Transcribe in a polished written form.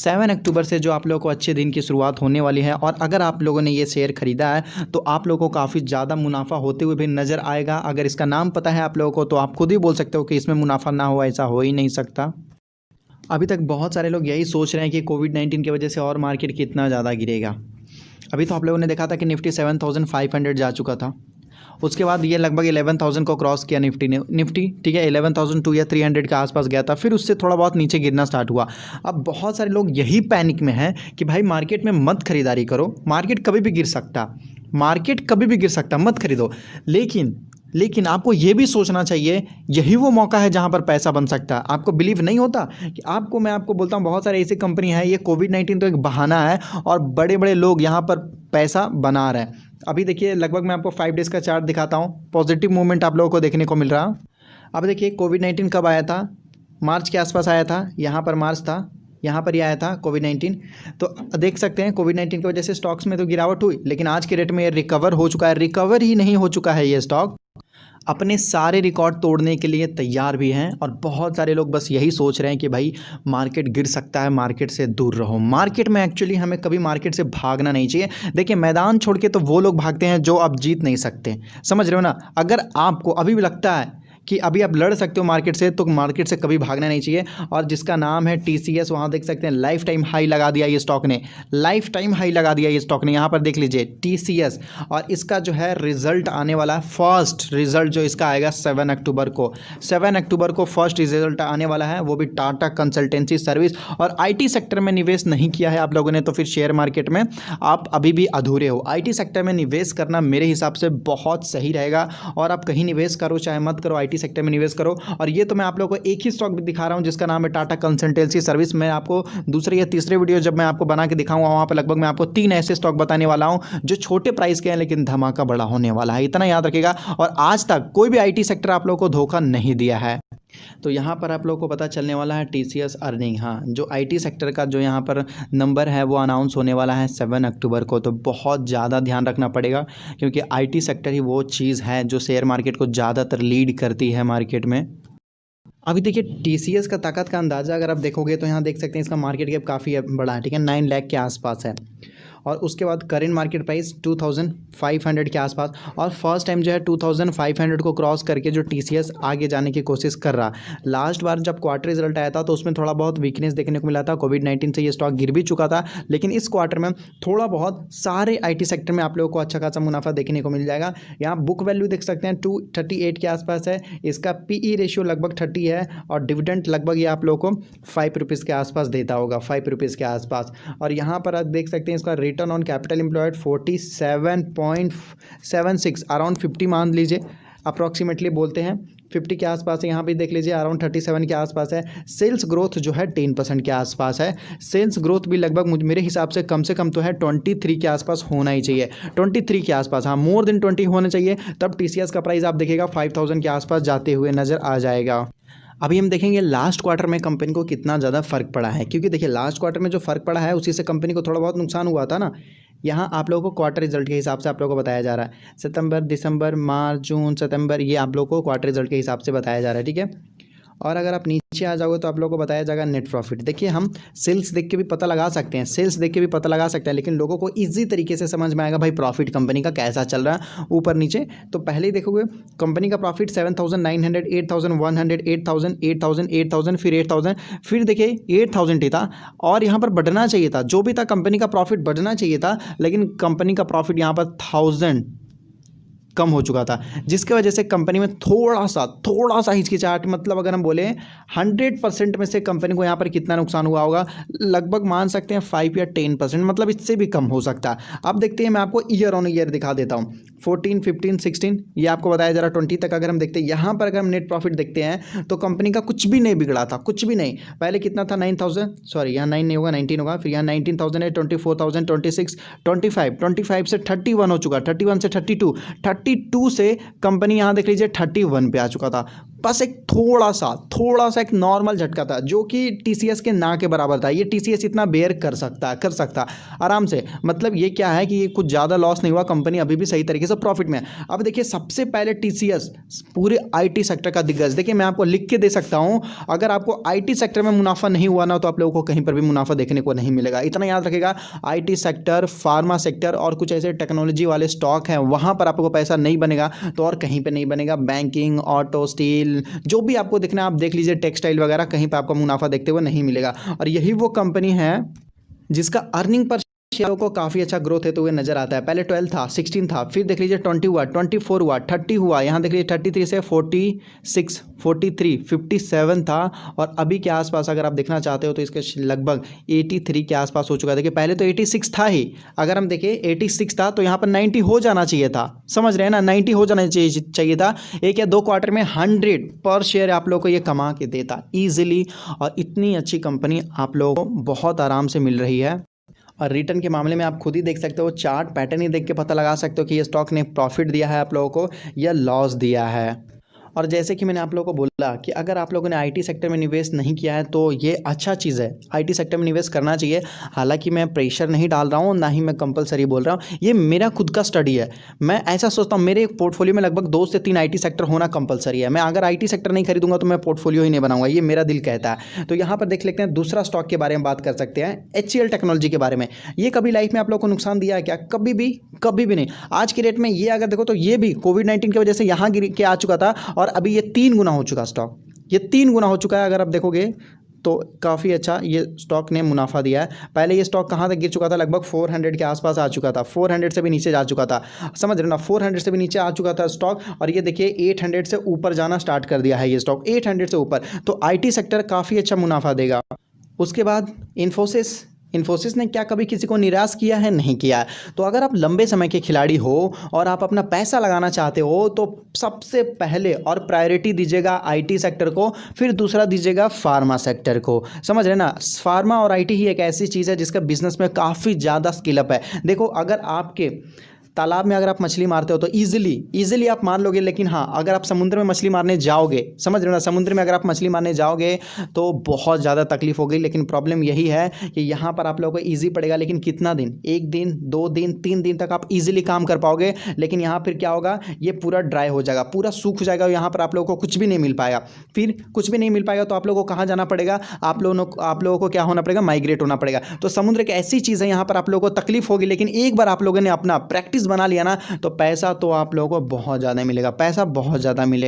7 अक्टूबर से जो आप लोगों को अच्छे दिन की शुरुआत होने वाली है और अगर आप लोगों ने ये शेयर खरीदा है तो आप लोगों को काफ़ी ज़्यादा मुनाफा होते हुए भी नज़र आएगा। अगर इसका नाम पता है आप लोगों को तो आप खुद ही बोल सकते हो कि इसमें मुनाफा ना हो, ऐसा हो ही नहीं सकता। अभी तक बहुत सारे लोग यही सोच रहे हैं कि कोविड-19 की वजह से और मार्केट कितना ज़्यादा गिरेगा। अभी तो आप लोगों ने देखा था कि निफ्टी 7,500 जा चुका था, उसके बाद ये लगभग 11,000 को क्रॉस किया निफ्टी ठीक है, 11,200 या 300 के आसपास गया था, फिर उससे थोड़ा बहुत नीचे गिरना स्टार्ट हुआ। अब बहुत सारे लोग यही पैनिक में हैं कि भाई मार्केट में मत खरीदारी करो, मार्केट कभी भी गिर सकता, मार्केट कभी भी गिर सकता, मत खरीदो। लेकिन आपको ये भी सोचना चाहिए यही वो मौका है जहाँ पर पैसा बन सकता है। आपको बिलीव नहीं होता कि मैं आपको बोलता हूँ बहुत सारे ऐसी कंपनी है, ये कोविड-19 तो एक बहाना है और बड़े बड़े लोग यहाँ पर पैसा बना रहे हैं। अभी देखिए लगभग मैं आपको 5 डेज़ का चार्ट दिखाता हूँ, पॉजिटिव मूवमेंट आप लोगों को देखने को मिल रहा। अब देखिए कोविड-19 कब आया था, मार्च के आसपास आया था, यहाँ पर मार्च था, यहाँ पर ही आया था कोविड-19। तो देख सकते हैं कोविड-19 की वजह से स्टॉक्स में तो गिरावट हुई, लेकिन आज के रेट में ये रिकवर हो चुका है, रिकवर ही नहीं हो चुका है, ये स्टॉक अपने सारे रिकॉर्ड तोड़ने के लिए तैयार भी हैं। और बहुत सारे लोग बस यही सोच रहे हैं कि भाई मार्केट गिर सकता है, मार्केट से दूर रहो। मार्केट में एक्चुअली हमें कभी मार्केट से भागना नहीं चाहिए। देखिए मैदान छोड़ के तो वो लोग भागते हैं जो आप जीत नहीं सकते, समझ रहे हो ना। अगर आपको अभी भी लगता है कि अभी आप लड़ सकते हो मार्केट से, तो मार्केट से कभी भागना नहीं चाहिए। और जिसका नाम है TCS, वहाँ देख सकते हैं लाइफ टाइम हाई लगा दिया ये स्टॉक ने, लाइफ टाइम हाई लगा दिया ये स्टॉक ने, यहाँ पर देख लीजिए TCS। और इसका जो है रिजल्ट आने वाला है, फर्स्ट रिजल्ट जो इसका आएगा 7 अक्टूबर को, 7 अक्टूबर को फर्स्ट रिजल्ट आने वाला है, वो भी टाटा कंसल्टेंसी सर्विस। और IT सेक्टर में निवेश नहीं किया है आप लोगों ने तो फिर शेयर मार्केट में आप अभी भी अधूरे हो। IT सेक्टर में निवेश करना मेरे हिसाब से बहुत सही रहेगा। और आप कहीं निवेश करो चाहे मत करो, IT सेक्टर में निवेश करो। और ये तो मैं आप लोगों को एक ही स्टॉक भी दिखा रहा हूं जिसका नाम है टाटा कंसल्टेंसी सर्विस। मैं आपको दूसरे या तीसरे वीडियो जब मैं आपको बना के दिखाऊंगा वहां पर लगभग मैं आपको 3 ऐसे स्टॉक बताने वाला हूं जो छोटे प्राइस के हैं लेकिन धमाका बड़ा होने वाला है, इतना याद रखिएगा। और आज तक कोई भी IT सेक्टर आप लोगों को धोखा नहीं दिया है। तो यहाँ पर आप लोगों को पता चलने वाला है TCS अर्निंग, हाँ जो IT सेक्टर का जो यहाँ पर नंबर है वो अनाउंस होने वाला है 7 अक्टूबर को। तो बहुत ज़्यादा ध्यान रखना पड़ेगा क्योंकि IT सेक्टर ही वो चीज़ है जो शेयर मार्केट को ज़्यादातर लीड करती है मार्केट में। अभी देखिए TCS का ताकत का अंदाज़ा अगर आप देखोगे तो यहाँ देख सकते हैं इसका मार्केट कैप काफ़ी बड़ा है, ठीक है, 9 लाख के आसपास है। और उसके बाद करेंट मार्केट प्राइस 2500 के आसपास। और फर्स्ट टाइम जो है 2500 को क्रॉस करके जो TCS आगे जाने की कोशिश कर रहा। लास्ट बार जब क्वार्टर रिजल्ट आया था तो उसमें थोड़ा बहुत वीकनेस देखने को मिला था, कोविड-19 से ये स्टॉक गिर भी चुका था। लेकिन इस क्वार्टर में थोड़ा बहुत सारे IT सेक्टर में आप लोगों को अच्छा खासा मुनाफा देखने को मिल जाएगा। यहाँ बुक वैल्यू देख सकते हैं 238 के आसपास है, इसका PE रेशियो लगभग 30 है और डिविडेंड लगभग ये आप लोगों को 5 रुपीज़ के आसपास देता होगा, 5 रुपीज़ के आसपास। और यहाँ पर आप देख सकते हैं इसका return on capital employed 47.76, around 50 मान लीजिए, अप्रॉक्सीमेटली बोलते हैं 50 के आसपास है। यहाँ पे देख लीजिए अराउंड 37 के आसपास है। सेल्स ग्रोथ जो है 10% के आसपास है। सेल्स ग्रोथ भी लगभग मेरे हिसाब से कम तो है 23 के आसपास होना ही चाहिए, 23 के आसपास, हाँ मोर देन 20 होना चाहिए। तब TCS का प्राइस आप देखिएगा 5000 के आसपास जाते हुए नज़र आ जाएगा। अभी हम देखेंगे लास्ट क्वार्टर में कंपनी को कितना ज़्यादा फ़र्क पड़ा है, क्योंकि देखिए लास्ट क्वार्टर में जो फ़र्क पड़ा है उसी से कंपनी को थोड़ा बहुत नुकसान हुआ था ना। यहाँ आप लोगों को क्वार्टर रिजल्ट के हिसाब से आप लोगों को बताया जा रहा है, सितंबर, दिसंबर, मार्च, जून, सितंबर, ये आप लोगों को क्वार्टर रिजल्ट के हिसाब से बताया जा रहा है, ठीक है। और अगर आप नीचे आ जाओगे तो आप लोगों को बताया जाएगा नेट प्रॉफिट। देखिए हम सेल्स देख के भी पता लगा सकते हैं, लेकिन लोगों को इजी तरीके से समझ में आएगा भाई प्रॉफिट कंपनी का कैसा चल रहा है ऊपर नीचे। तो पहले ही देखोगे कंपनी का प्रॉफिट 7,900, 8,100, 8,000, 8,000, 8,000, फिर 8,000, फिर देखिए 8,000 ही था। और यहाँ पर बढ़ना चाहिए था, जो भी था कंपनी का प्रॉफिट बढ़ना चाहिए था, लेकिन कंपनी का प्रॉफिट यहाँ पर 1000 कम हो चुका था, जिसके वजह से कंपनी में थोड़ा सा हिचकिचाहट, मतलब अगर हम बोले 100% में से कंपनी को यहाँ पर कितना नुकसान हुआ होगा, लगभग मान सकते हैं 5 या 10%, मतलब इससे भी कम हो सकता है। अब देखते हैं, मैं आपको ईयर ऑन ईयर दिखा देता हूँ, 14, 15, 16, ये आपको बताया जा रहा 20 तक अगर हम देखते हैं। यहाँ पर अगर हम नेट प्रॉफिट देखते हैं तो कंपनी का कुछ भी नहीं बिगड़ा था, कुछ भी नहीं। पहले कितना था 9,000, सॉरी यहाँ 9 नहीं होगा 19 होगा, फिर यहाँ 19,000 है, 24,000, 26, 25 से 31 हो चुका, 31 से 32 से कंपनी यहाँ देख लीजिए 31 पे आ चुका था। बस एक थोड़ा सा एक नॉर्मल झटका था जो कि टीसीएस के ना के बराबर था। ये टीसीएस इतना बेयर कर सकता आराम से। मतलब ये क्या है कि ये कुछ ज़्यादा लॉस नहीं हुआ, कंपनी अभी भी सही तरीके से प्रॉफिट में है। अब देखिए सबसे पहले टीसीएस पूरे आईटी सेक्टर का दिग्गज, देखिए मैं आपको लिख के दे सकता हूँ, अगर आपको आईटी सेक्टर में मुनाफा नहीं हुआ ना तो आप लोगों को कहीं पर भी मुनाफा देखने को नहीं मिलेगा। इतना याद रखिएगा, आईटी सेक्टर, फार्मा सेक्टर और कुछ ऐसे टेक्नोलॉजी वाले स्टॉक हैं, वहाँ पर आपको पैसा नहीं बनेगा तो और कहीं पर नहीं बनेगा। बैंकिंग, ऑटो, स्टील, जो भी आपको देखना है आप देख लीजिए, टेक्सटाइल वगैरह, कहीं पर आपको मुनाफा देखते हुए नहीं मिलेगा। और यही वो कंपनी है जिसका अर्निंग पर शेयर को काफ़ी अच्छा ग्रोथ होते हुए नजर आता है। पहले 12 था, 16 था, फिर देख लीजिए 20 हुआ, 24 हुआ, 30 हुआ, यहाँ देख लीजिए 33 से 46, 43, 57 था और अभी के आसपास अगर आप देखना चाहते हो तो इसके लगभग 83 के आसपास हो चुका है। देखिए पहले तो 86 था ही, अगर हम देखें 86 था तो यहाँ पर 90 हो जाना चाहिए था, समझ रहे हैं ना, 90 हो जाना चाहिए था। एक या दो क्वार्टर में 100 पर शेयर आप लोग को ये कमा के देता ईजिली। और इतनी अच्छी कंपनी आप लोगों को बहुत आराम से मिल रही है। और रिटर्न के मामले में आप खुद ही देख सकते हो, चार्ट पैटर्न ही देख के पता लगा सकते हो कि ये स्टॉक ने प्रॉफिट दिया है आप लोगों को या लॉस दिया है। और जैसे कि मैंने आप लोगों को बोला कि अगर आप लोगों ने आईटी सेक्टर में निवेश नहीं किया है तो ये अच्छा चीज़ है, आईटी सेक्टर में निवेश करना चाहिए। हालांकि मैं प्रेशर नहीं डाल रहा हूँ, ना ही मैं कंपलसरी बोल रहा हूँ, ये मेरा खुद का स्टडी है। मैं ऐसा सोचता हूँ मेरे पोर्टफोलियो में लगभग 2 से 3 आईटी सेक्टर होना कंपलसरी है। मैं अगर आईटी सेक्टर नहीं खरीदूंगा तो मैं पोर्टफोलियो ही नहीं बनाऊंगा, ये मेरा दिल कहता है। तो यहाँ पर देख लेते हैं दूसरा स्टॉक के बारे में बात कर सकते हैं, HCL टेक्नोलॉजी के बारे में। ये कभी लाइफ में आप लोग को नुकसान दिया है क्या? कभी भी नहीं। आज की डेट में ये अगर देखो तो ये भी कोविड-19 की वजह से यहाँ गिर के आ चुका था और अभी ये 3 गुना हो चुका स्टॉक, ये 3 गुना हो चुका है। अगर आप देखोगे तो काफ़ी अच्छा ये स्टॉक ने मुनाफा दिया है। पहले ये स्टॉक कहाँ तक गिर चुका था? लगभग 400 के आसपास आ चुका था, 400 से भी नीचे जा चुका था, समझ रहे हो ना, 400 से भी नीचे आ चुका था स्टॉक। और ये देखिए 800 से ऊपर जाना स्टार्ट कर दिया है ये स्टॉक, 800 से ऊपर। तो आईटी सेक्टर काफ़ी अच्छा मुनाफा देगा। उसके बाद इन्फोसिस ने क्या कभी किसी को निराश किया है? नहीं किया है। तो अगर आप लंबे समय के खिलाड़ी हो और आप अपना पैसा लगाना चाहते हो तो सबसे पहले और प्रायोरिटी दीजिएगा आईटी सेक्टर को, फिर दूसरा दीजिएगा फार्मा सेक्टर को, समझ रहे ना। फार्मा और आईटी ही एक ऐसी चीज़ है जिसका बिजनेस में काफ़ी ज़्यादा स्किल अप है। देखो अगर आपके तालाब में अगर आप मछली मारते हो तो ईजिली आप मार लोगे, लेकिन हाँ अगर आप समुद्र में मछली मारने जाओगे, समझ रहे हो ना, समुद्र में अगर आप मछली मारने जाओगे तो बहुत ज़्यादा तकलीफ होगी। लेकिन प्रॉब्लम यही है कि यहाँ पर आप लोगों को ईजी पड़ेगा, लेकिन कितना दिन? 1 दिन, 2 दिन, 3 दिन तक आप ईजिली काम कर पाओगे। लेकिन यहाँ फिर क्या होगा, ये पूरा ड्राई हो जाएगा, पूरा सूख जाएगा, यहाँ पर आप लोगों को कुछ भी नहीं मिल पाएगा। फिर कुछ भी नहीं मिल पाएगा तो आप लोगों को कहाँ जाना पड़ेगा? आप लोगों को क्या होना पड़ेगा? माइग्रेट होना पड़ेगा। तो समुद्र एक ऐसी चीज़ है, यहाँ पर आप लोगों को तकलीफ होगी, लेकिन एक बार आप लोगों ने अपना प्रैक्टिस बना लिया ना तो पैसा तो आप लोगों को बहुत ज़्यादा मिलेगा, पैसा बहुत ज़्यादा मिलेगा।